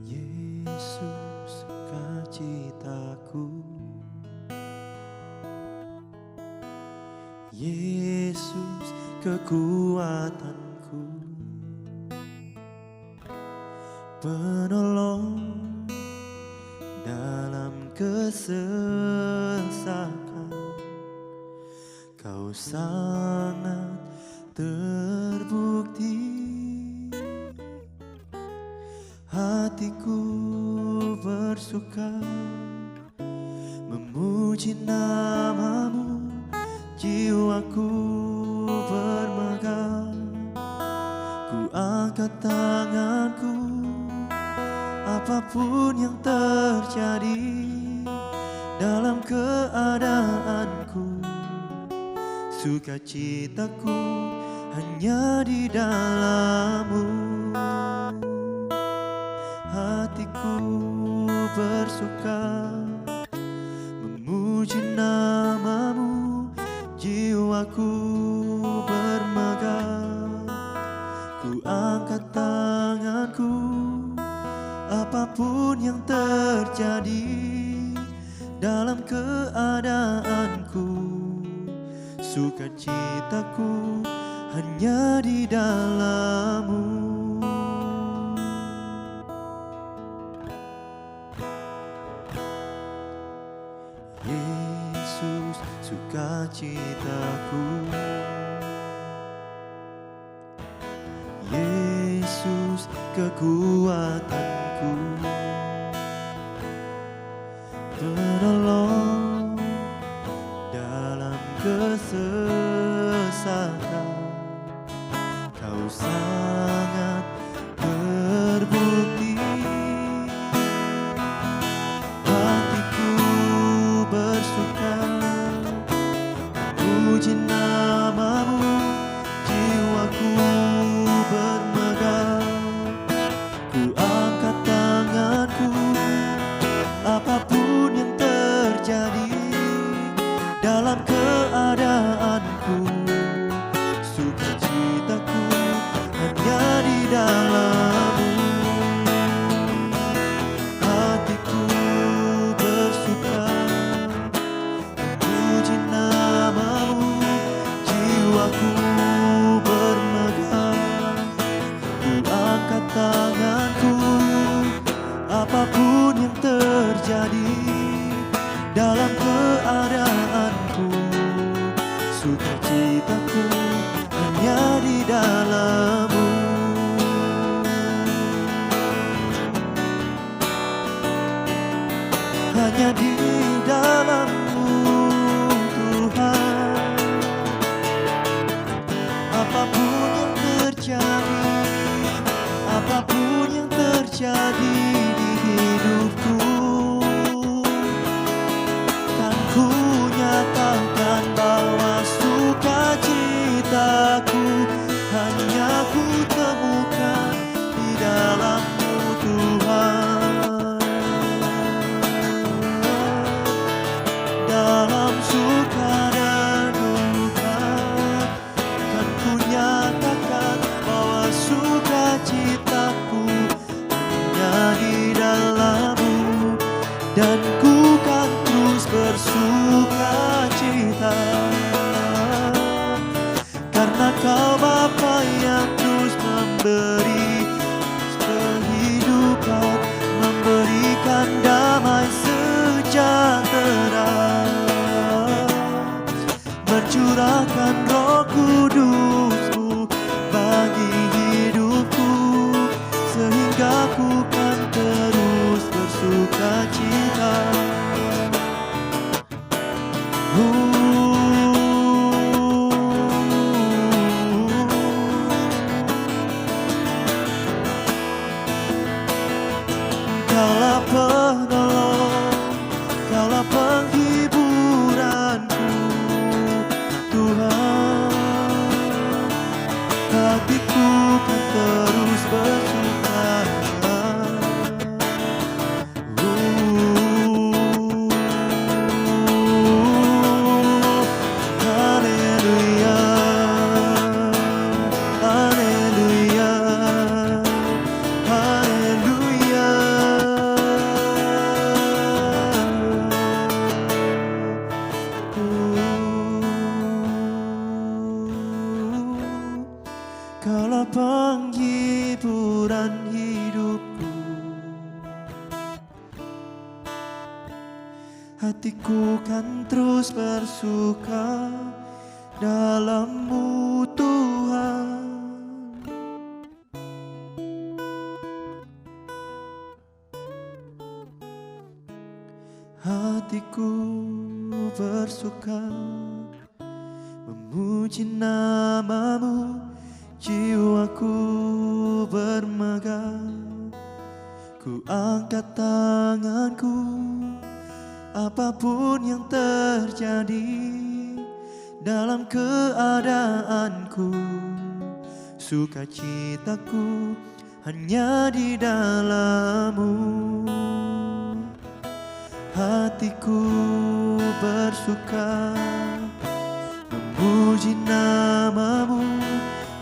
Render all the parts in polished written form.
Yesus, sukacitaku. Yesus, kekuatanku, penolong dalam kesesakan. Kau sangat terbukti. Hatiku bersuka memuji nama-Mu, jiwaku bermegah. Ku angkat tanganku, apapun yang terjadi dalam keadaanku. Sukacitaku hanya di dalam-Mu. Hatiku bersuka memuji nama-Mu, jiwaku bermegah. Ku angkat tanganku, apapun yang terjadi dalam keadaanku. Sukacitaku hanya di dalam-Mu. Yesus, sukacitaku. Yesus, kekuatanku, penolong dalam kesesakan. Kau sangat terbukti. Bersuka memuji nama-Mu, jiwaku bermegah. Ku angkat tanganku, apapun yang terjadi dalam keadaanku. Sukacitaku hanya di dalam-Mu. Hatiku bersuka memuji nama-Mu, jiwaku bermegah. Ku angkat tanganku, apapun yang terjadi dalam keadaanku. Sukacitaku hanya di dalam-Mu. Hanya di dalam-Mu, Tuhan. Apapun yang terjadi, apapun yang terjadi di hidupku, kan ku nyatakan bahwa sukacitaku hanya ku temukan di dalam-Mu, Tuhan. Dalam suka dan duka, kan ku nyatakan bahwa sukacitaku hanya di dalam-Mu, dan ku kan terus bersukacita. Karena Kau Bapa yang terus memberi kehidupan, memberikan damai sejahtera, mencurahkan Roh Kudus-Mu bagi hidupku, sehingga ku kan terus bersukacita. Kaulah penolong, Kaulah penghiburanku, Tuhan. Hatiku kan terus bersuka. Kaulah penghiburan hidupku. Hatiku kan terus bersuka dalam-Mu Tuhan. Hatiku bersuka memuji nama-Mu, jiwaku bermegah. Ku angkat tanganku, apapun yang terjadi dalam keadaanku, sukacitaku hanya di dalam-Mu. Hatiku bersuka memuji nama-Mu,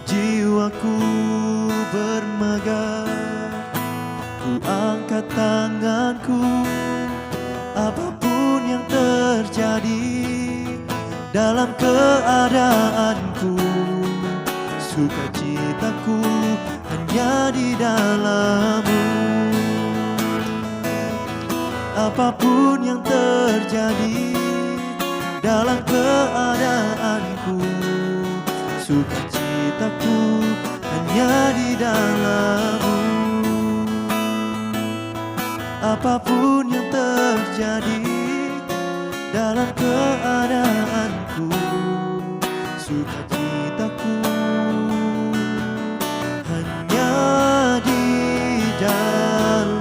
jiwaku bermegah. Ku angkat tanganku, apapun yang terjadi dalam keadaanku, sukacitaku hanya di dalam-Mu. Apapun yang terjadi dalam keadaanku, sukacitaku hanya di dalam-Mu. Apapun yang terjadi dalam keadaanku, sukacitaku hanya di dalam-Mu.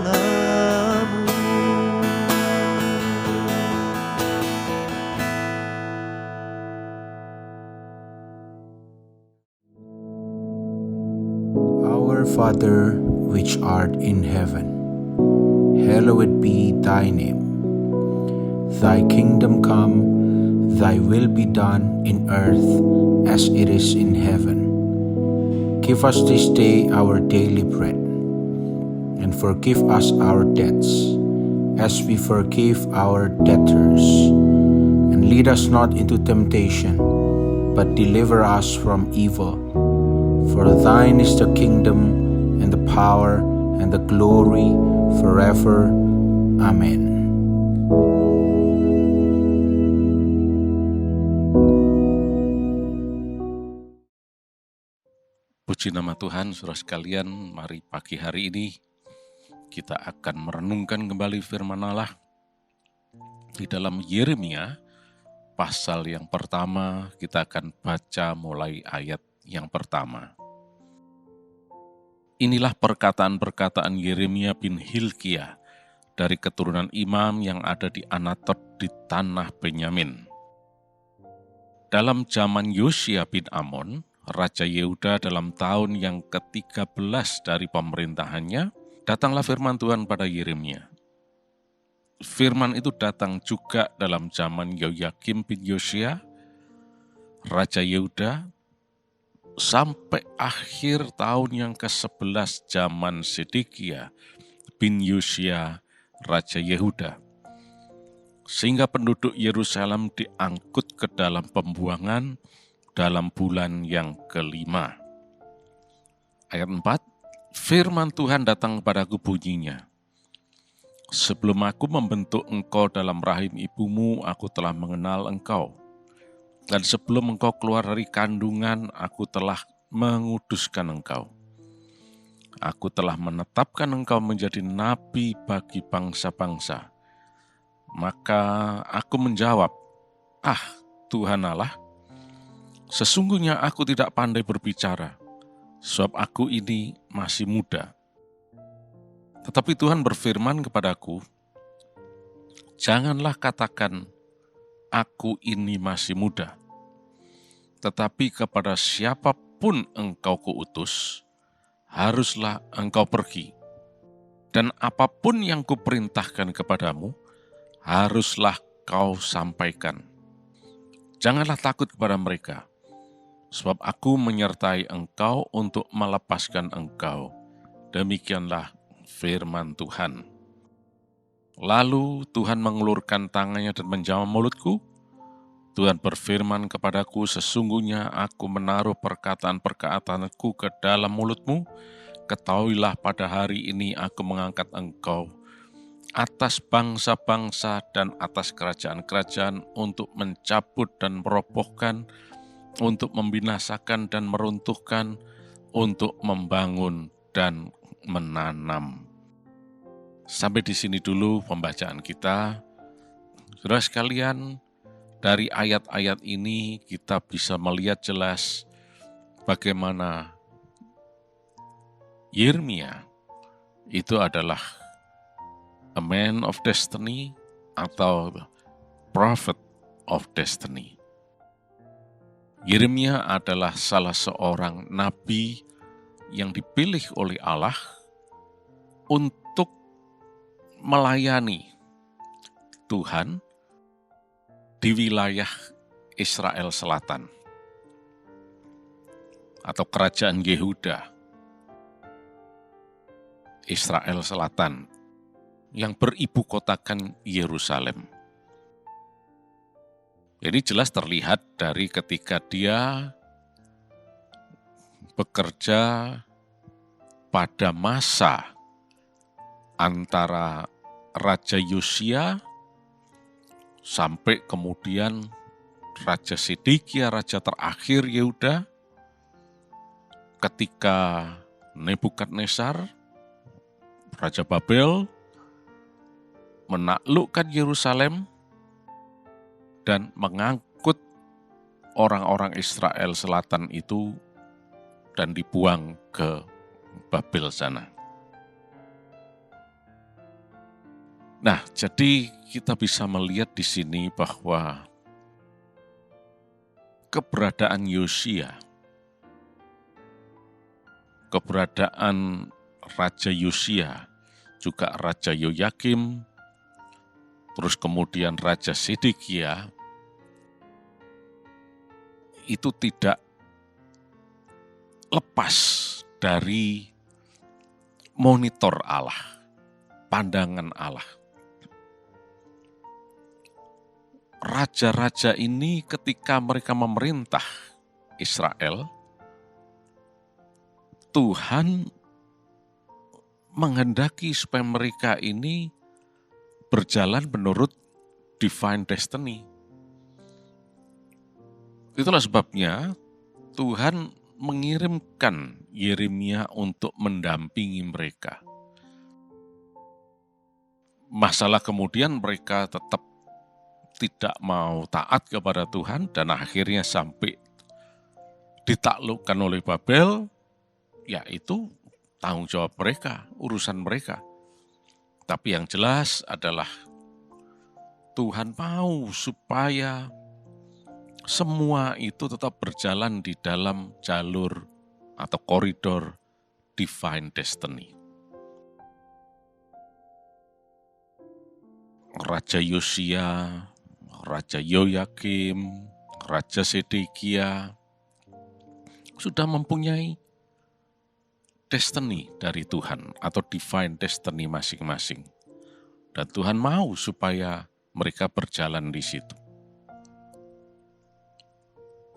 Our Father, which art in heaven, hallowed be thy name. Thy kingdom come, thy will be done in earth as it is in heaven. Give us this day our daily bread, and forgive us our debts, as we forgive our debtors. And lead us not into temptation, but deliver us from evil. For thine is the kingdom, and the power, and the glory, forever. Amen. Puji nama Tuhan, saudara sekalian, mari pagi hari ini kita akan merenungkan kembali firman Allah di dalam Yeremia pasal yang pertama. Kita akan baca mulai ayat yang pertama. Inilah perkataan-perkataan Yeremia bin Hilkiah dari keturunan imam yang ada di Anatot di tanah Benyamin. Dalam zaman Yosia bin Amon, Raja Yehuda, dalam tahun yang ke-13 dari pemerintahannya, datanglah firman Tuhan pada Yeremia. Firman itu datang juga dalam zaman Yoyakim bin Yosia, Raja Yehuda, sampai akhir tahun yang ke-11 zaman Sedekia bin Yosia, Raja Yehuda. Sehingga penduduk Yerusalem diangkut ke dalam pembuangan dalam bulan yang ke-5. Ayat 4, firman Tuhan datang kepadaku bunyinya. Sebelum aku membentuk engkau dalam rahim ibumu, aku telah mengenal engkau. Dan sebelum engkau keluar dari kandungan, aku telah menguduskan engkau. Aku telah menetapkan engkau menjadi nabi bagi bangsa-bangsa. Maka aku menjawab, Tuhan Allah, sesungguhnya aku tidak pandai berbicara, sebab aku ini masih muda. Tetapi Tuhan berfirman kepadaku, janganlah katakan, aku ini masih muda. Tetapi kepada siapapun engkau kuutus, haruslah engkau pergi. Dan apapun yang kuperintahkan kepadamu, haruslah kau sampaikan. Janganlah takut kepada mereka, sebab aku menyertai engkau untuk melepaskan engkau. Demikianlah firman Tuhan. Lalu Tuhan mengulurkan tangannya dan menjamah mulutku. Tuhan berfirman kepadaku, sesungguhnya aku menaruh perkataan-perkataanku ke dalam mulutmu. Ketahuilah pada hari ini aku mengangkat engkau atas bangsa-bangsa dan atas kerajaan-kerajaan untuk mencabut dan merobohkan, untuk membinasakan dan meruntuhkan, untuk membangun dan menanam. Sampai di sini dulu pembacaan kita. Saudara sekalian, dari ayat-ayat ini kita bisa melihat jelas bagaimana Yeremia itu adalah a man of destiny atau prophet of destiny. Yeremia adalah salah seorang nabi yang dipilih oleh Allah untuk melayani Tuhan di wilayah Israel Selatan atau kerajaan Yehuda, Israel Selatan, yang beribu kotakan Yerusalem. Jadi jelas terlihat dari ketika dia bekerja pada masa antara Raja Yosia sampai kemudian Raja Sedekia, raja terakhir Yehuda, ketika Nebukadnezar, Raja Babel, menaklukkan Yerusalem dan mengangkut orang-orang Israel Selatan itu dan dibuang ke Babel sana. Nah, jadi kita bisa melihat di sini bahwa keberadaan Yosia, keberadaan Raja Yosia, juga Raja Yoyakim, terus kemudian Raja Sedekia, itu tidak lepas dari monitor Allah, pandangan Allah. Raja-raja ini ketika mereka memerintah Israel, Tuhan menghendaki supaya mereka ini berjalan menurut divine destiny. Itulah sebabnya Tuhan mengirimkan Yeremia untuk mendampingi mereka. Masalah kemudian mereka tetap tidak mau taat kepada Tuhan dan akhirnya sampai ditaklukkan oleh Babel, ya itu tanggung jawab mereka, urusan mereka. Tapi yang jelas adalah Tuhan mau supaya semua itu tetap berjalan di dalam jalur atau koridor divine destiny. Raja Yosia, Raja Yoyakim, Raja Sedekia sudah mempunyai destiny dari Tuhan atau divine destiny masing-masing. Dan Tuhan mau supaya mereka berjalan di situ.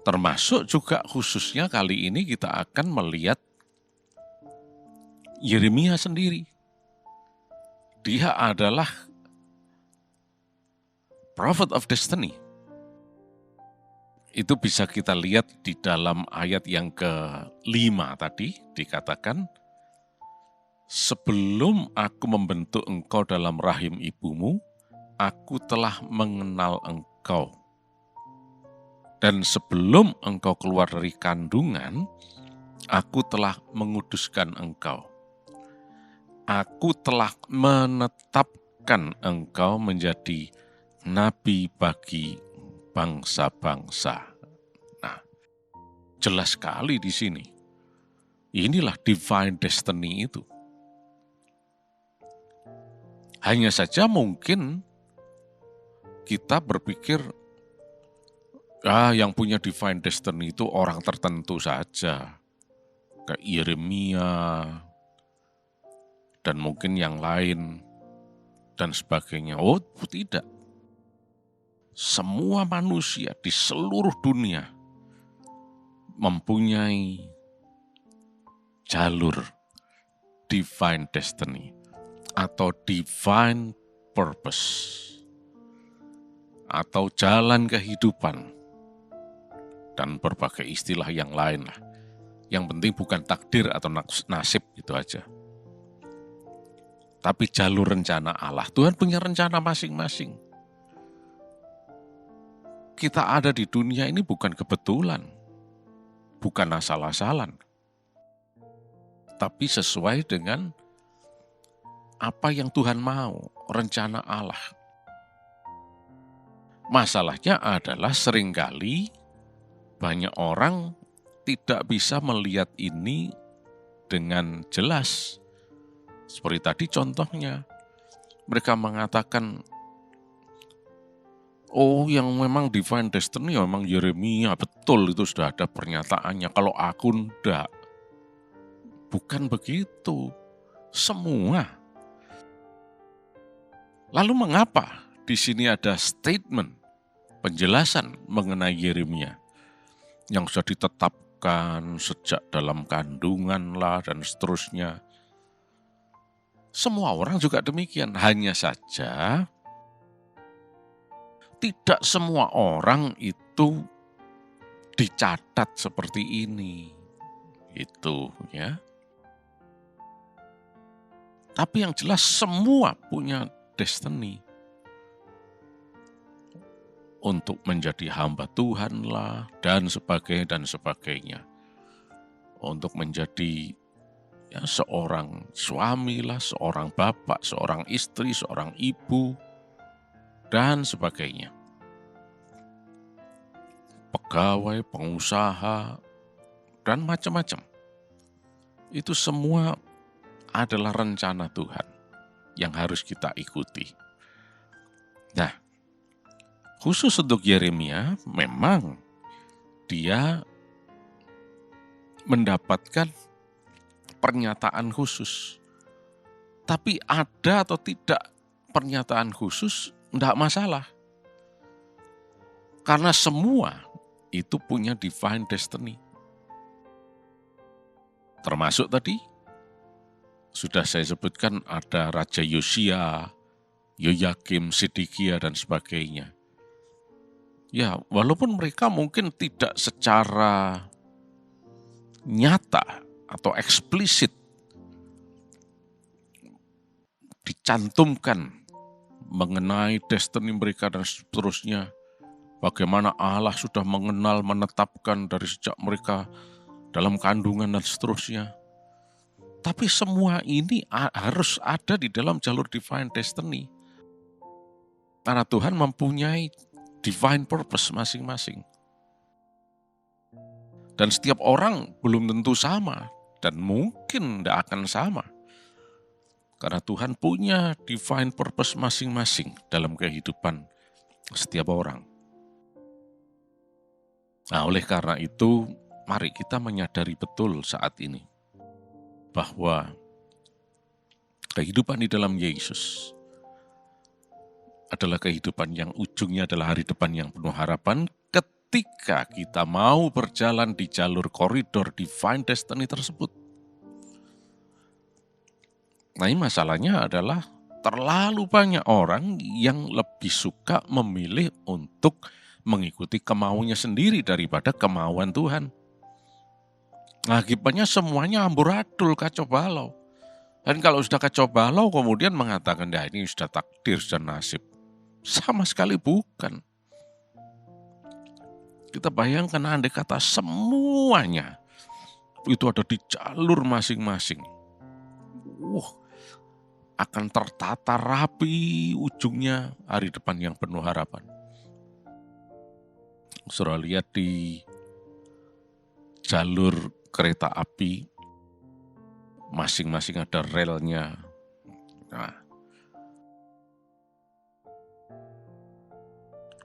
Termasuk juga khususnya kali ini kita akan melihat Yeremia sendiri. Dia adalah prophet of destiny. Itu bisa kita lihat di dalam ayat yang ke-5 tadi, dikatakan, sebelum aku membentuk engkau dalam rahim ibumu, aku telah mengenal engkau. Dan sebelum engkau keluar dari kandungan, aku telah menguduskan engkau. Aku telah menetapkan engkau menjadi nabi bagi bangsa-bangsa. Nah, jelas sekali di sini. Inilah divine destiny itu. Hanya saja mungkin kita berpikir, yang punya divine destiny itu orang tertentu saja. Kayak Yeremia, dan mungkin yang lain, dan sebagainya. Oh, tidak. semua manusia di seluruh dunia mempunyai jalur divine destiny atau divine purpose atau jalan kehidupan dan berbagai istilah yang lain lah. Yang penting bukan takdir atau nasib gitu aja. Tapi jalur rencana Allah. Tuhan punya rencana masing-masing. Kita ada di dunia ini bukan kebetulan, bukan asal-asalan, tapi sesuai dengan apa yang Tuhan mau, rencana Allah. Masalahnya adalah seringkali banyak orang tidak bisa melihat ini dengan jelas. Seperti tadi contohnya, mereka mengatakan, oh yang memang divine destiny memang Yeremia, betul itu sudah ada pernyataannya. Kalau aku enggak, bukan begitu. Semua. Lalu mengapa di sini ada statement, penjelasan mengenai Yeremia yang sudah ditetapkan sejak dalam kandungan lah dan seterusnya. Semua orang juga demikian, hanya saja tidak semua orang itu dicatat seperti ini. Itu ya. Tapi yang jelas semua punya destiny. Untuk menjadi hamba Tuhan lah, dan sebagainya. Untuk menjadi ya, seorang suami lah, seorang bapak, seorang istri, seorang ibu, dan sebagainya. Pegawai, pengusaha, dan macam-macam. Itu semua adalah rencana Tuhan yang harus kita ikuti. Nah, khusus untuk Yeremia, memang dia mendapatkan pernyataan khusus. Tapi ada atau tidak pernyataan khusus, tidak masalah. Karena semua itu punya divine destiny. Termasuk tadi, sudah saya sebutkan ada Raja Yosia, Yoyakim, Sedekia, dan sebagainya. Ya, walaupun mereka mungkin tidak secara nyata atau eksplisit dicantumkan mengenai destiny mereka dan seterusnya. Bagaimana Allah sudah mengenal, menetapkan dari sejak mereka dalam kandungan dan seterusnya. Tapi semua ini harus ada di dalam jalur divine destiny. Karena Tuhan mempunyai divine purpose masing-masing. Dan setiap orang belum tentu sama dan mungkin tidak akan sama. Karena Tuhan punya divine purpose masing-masing dalam kehidupan setiap orang. Nah, oleh karena itu, mari kita menyadari betul saat ini bahwa kehidupan di dalam Yesus adalah kehidupan yang ujungnya adalah hari depan yang penuh harapan ketika kita mau berjalan di jalur koridor divine destiny tersebut. Nah, ini masalahnya adalah terlalu banyak orang yang lebih suka memilih untuk mengikuti kemauannya sendiri daripada kemauan Tuhan. Nah, akibatnya semuanya amburadul, kacau balau. Dan kalau sudah kacau balau kemudian mengatakan, ya ini sudah takdir, sudah nasib. Sama sekali bukan. Kita bayangkan andai kata semuanya itu ada di jalur masing-masing. Akan tertata rapi ujungnya hari depan yang penuh harapan. Saudara lihat di jalur kereta api, masing-masing ada relnya. Nah,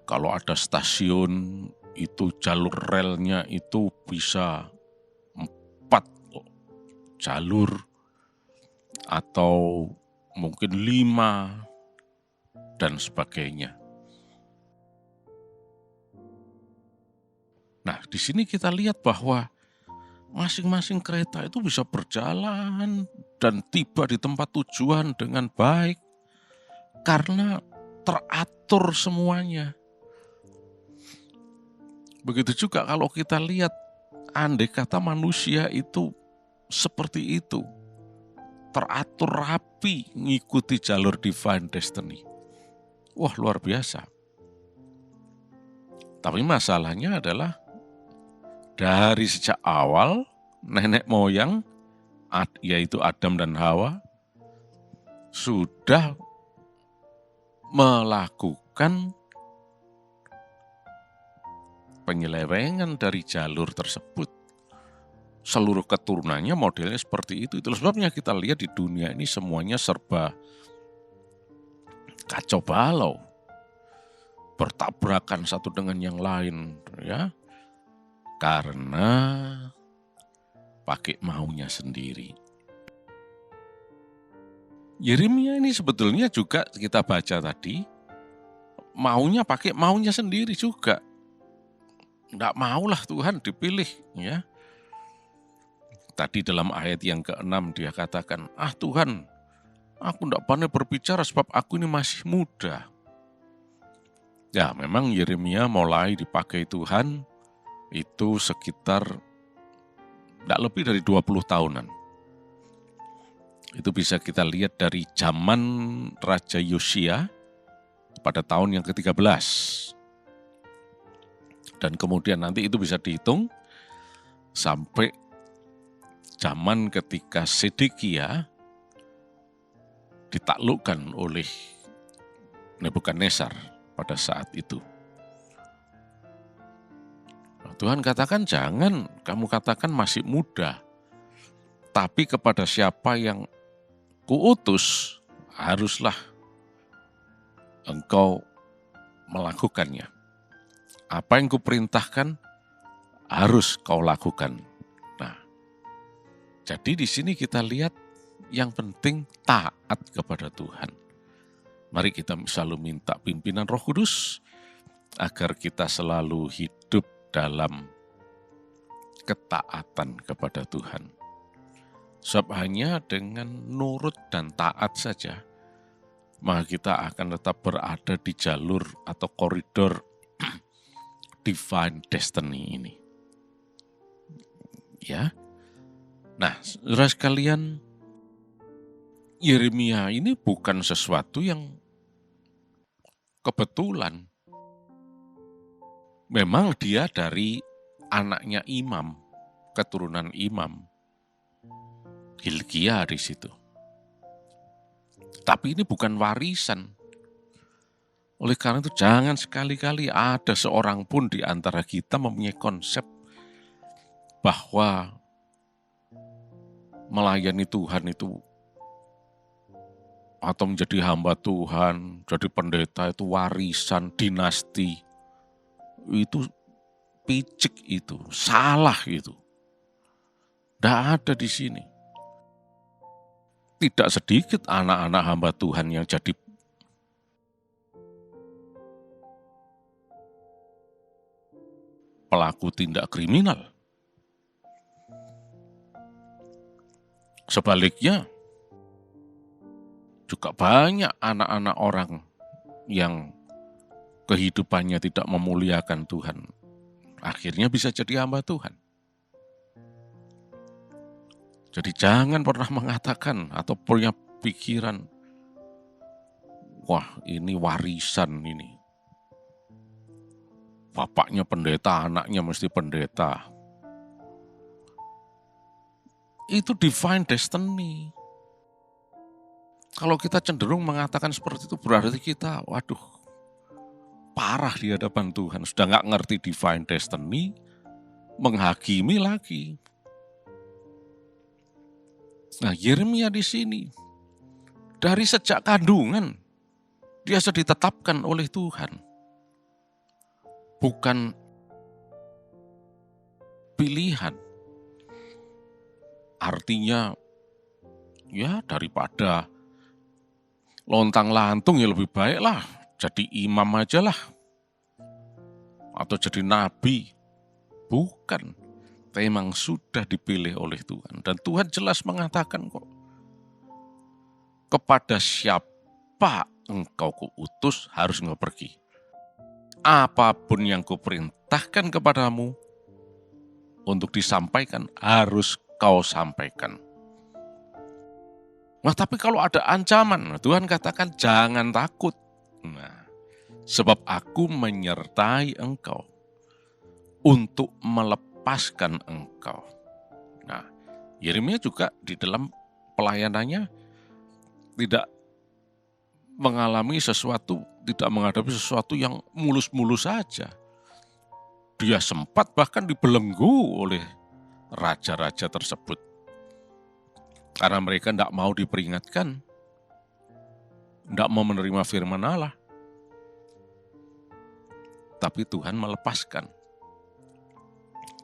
kalau ada stasiun, itu jalur relnya itu bisa 4 jalur atau mungkin 5 dan sebagainya. Nah, di sini kita lihat bahwa masing-masing kereta itu bisa berjalan dan tiba di tempat tujuan dengan baik karena teratur semuanya. Begitu juga kalau kita lihat, andai kata manusia itu seperti itu, teratur rapi ngikuti jalur divine destiny. Wah, luar biasa. Tapi masalahnya adalah dari sejak awal nenek moyang, yaitu Adam dan Hawa, sudah melakukan penyelewengan dari jalur tersebut. Seluruh keturunannya modelnya seperti itu. Itulah sebabnya kita lihat di dunia ini semuanya serba kacau balau, bertabrakan satu dengan yang lain, ya, karena pakai maunya sendiri. Yeremia ini sebetulnya juga kita baca tadi, maunya pakai maunya sendiri juga. Nggak maulah Tuhan dipilih, ya. Tadi dalam ayat yang ke-6 dia katakan, Tuhan, aku nggak pandai berbicara sebab aku ini masih muda. Ya, memang Yeremia mulai dipakai Tuhan itu sekitar tidak lebih dari 20 tahunan. Itu bisa kita lihat dari zaman Raja Yosia pada tahun yang ke-13. Dan kemudian nanti itu bisa dihitung sampai zaman ketika Sedekia ditaklukkan oleh Nebukadnezar pada saat itu. Tuhan katakan jangan kamu katakan masih muda, tapi kepada siapa yang kuutus haruslah engkau melakukannya. Apa yang kuperintahkan harus kau lakukan. Nah, jadi di sini kita lihat yang penting taat kepada Tuhan. Mari kita selalu minta pimpinan Roh Kudus agar kita selalu hidup dalam ketaatan kepada Tuhan. Sebab hanya dengan nurut dan taat saja, maka kita akan tetap berada di jalur atau koridor divine destiny ini. Ya. Nah, saudara sekalian, Yeremia ini bukan sesuatu yang kebetulan. Memang dia dari anaknya imam, keturunan imam, Hilkia di situ. Tapi ini bukan warisan. Oleh karena itu jangan sekali-kali ada seorang pun di antara kita mempunyai konsep bahwa melayani Tuhan itu atau menjadi hamba Tuhan, jadi pendeta itu warisan dinasti. Itu picik itu, salah itu. Tidak ada di sini. Tidak sedikit anak-anak hamba Tuhan yang jadi pelaku tindak kriminal. Sebaliknya, juga banyak anak-anak orang yang kehidupannya tidak memuliakan Tuhan, akhirnya bisa jadi hamba Tuhan. Jadi jangan pernah mengatakan atau punya pikiran, wah ini warisan ini. Bapaknya pendeta, anaknya mesti pendeta. Itu divine destiny. Kalau kita cenderung mengatakan seperti itu, berarti kita, waduh, parah di hadapan Tuhan. Sudah nggak ngerti divine destiny, menghakimi lagi. Nah, Yeremia di sini, dari sejak kandungan, dia sudah ditetapkan oleh Tuhan. Bukan pilihan. Artinya, ya daripada lontang-lantung ya lebih baik lah, jadi imam aja lah. Atau jadi nabi. Bukan. Memang sudah dipilih oleh Tuhan. Dan Tuhan jelas mengatakan kok, kepada siapa engkau kuutus harus engkau pergi. Apapun yang kuperintahkan kepadamu untuk disampaikan harus kau sampaikan. Nah, tapi kalau ada ancaman, Tuhan katakan jangan takut. Nah, sebab aku menyertai engkau untuk melepaskan engkau. Nah, Yeremia juga di dalam pelayanannya tidak mengalami sesuatu, tidak menghadapi sesuatu yang mulus-mulus saja. Dia sempat bahkan dibelenggu oleh raja-raja tersebut. Karena mereka tidak mau diperingatkan, tidak mau menerima firman Allah. Tapi Tuhan melepaskan.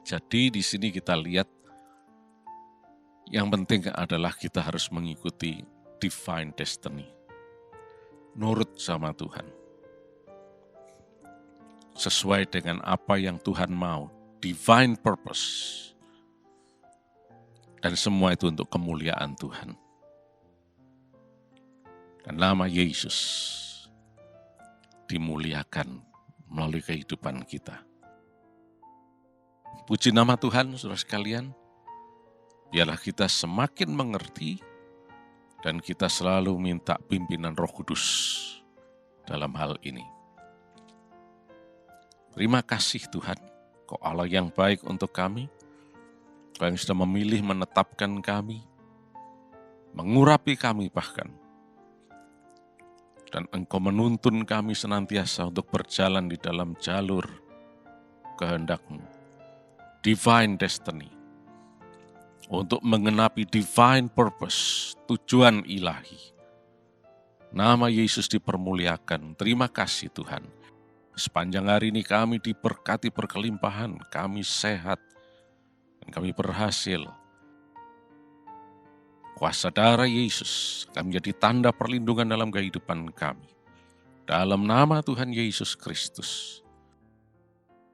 Jadi di sini kita lihat yang penting adalah kita harus mengikuti divine destiny. Nurut sama Tuhan. Sesuai dengan apa yang Tuhan mau. Divine purpose. Dan semua itu untuk kemuliaan Tuhan. Dan nama Yesus dimuliakan melalui kehidupan kita. Puji nama Tuhan, saudara sekalian. Biarlah kita semakin mengerti dan kita selalu minta pimpinan Roh Kudus dalam hal ini. Terima kasih Tuhan, Kau Allah yang baik untuk kami, Kau yang sudah memilih menetapkan kami, mengurapi kami bahkan. Dan Engkau menuntun kami senantiasa untuk berjalan di dalam jalur kehendak-Mu. Divine destiny. Untuk mengenapi divine purpose, tujuan ilahi. Nama Yesus dipermuliakan. Terima kasih Tuhan. Sepanjang hari ini kami diberkati berkelimpahan, kami sehat, dan kami berhasil. Kuasa darah Yesus akan menjadi tanda perlindungan dalam kehidupan kami. Dalam nama Tuhan Yesus Kristus.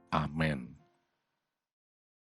Amin.